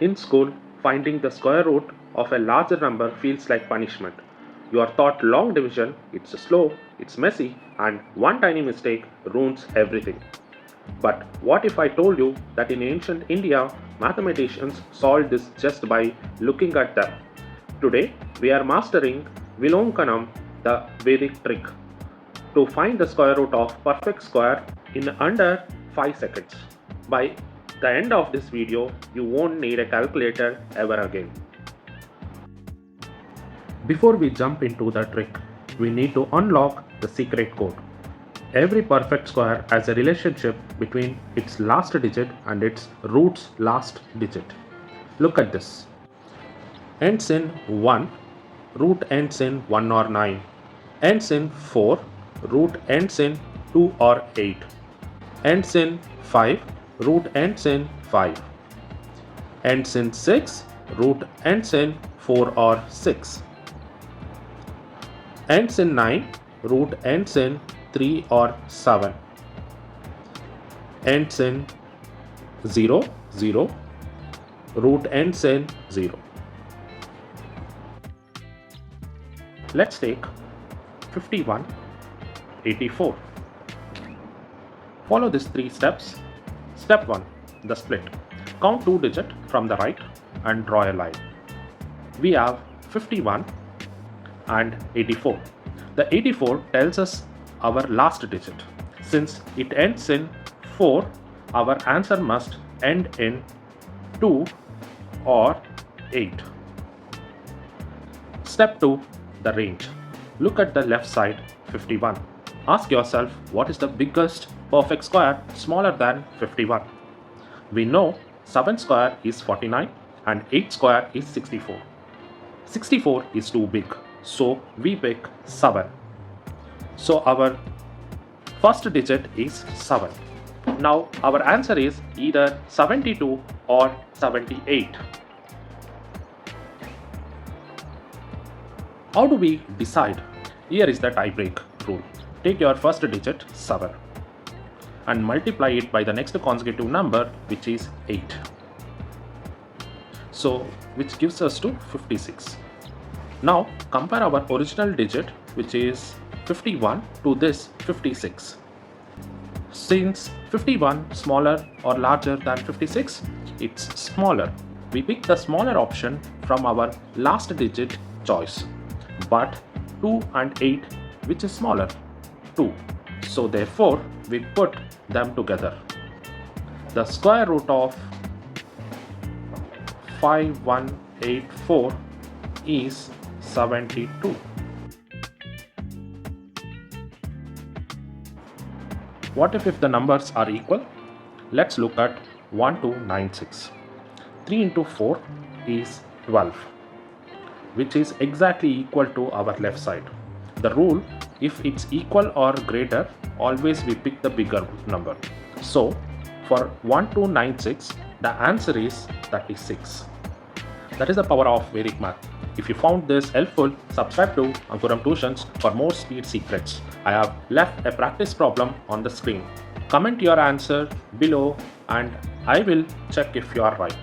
In school, finding the square root of a larger number feels like punishment. You are taught long division, it's slow, it's messy, and one tiny mistake ruins everything. But what if I told you that in ancient India, mathematicians solved this just by looking at them? Today, we are mastering Vilonkanam, the Vedic trick, to find the square root of perfect square in under 5 seconds. By the end of this video, you won't need a calculator ever again. Before we jump into the trick, we need to unlock the secret code. Every perfect square has a relationship between its last digit and its root's last digit. Look at this. Ends in 1, root ends in 1 or 9. Ends in 4, root ends in 2 or 8. Ends in 5, root ends in 5. Ends in 6, root ends in 4 or 6. Ends in 9, root ends in 3 or 7. Ends in 0, 0, root ends in 0. Let's take 51, 84. Follow these 3 steps. Step 1. The split. Count 2 digits from the right and draw a line. We have 51 and 84. The 84 tells us our last digit. Since it ends in 4, our answer must end in 2 or 8. Step 2. The range. Look at the left side, 51. Ask yourself, what is the biggest perfect square smaller than 51? We know 7 square is 49 and 8 square is 64. 64 is too big, so we pick 7. So our first digit is 7. Now our answer is either 72 or 78. How do we decide? Here is the tie-break rule. Take your first digit 7 and multiply it by the next consecutive number, which is 8. So which gives us to 56. Now compare our original digit, which is 51, to this 56. Since 51 smaller or larger than 56, it's smaller. We pick the smaller option from our last digit choice. But 2 and 8, which is smaller? 2. So therefore, we put them together. The square root of 5184 is 72. What if the numbers are equal? Let's look at 1296. 3 into 4 is 12. Which is exactly equal to our left side. The rule, if it's equal or greater, always we pick the bigger number. So for 1296, the answer is 36. That is the power of Vedic math. If you found this helpful, subscribe to Ankuram Tuitions for more speed secrets. I have left a practice problem on the screen. Comment your answer below and I will check if you are right.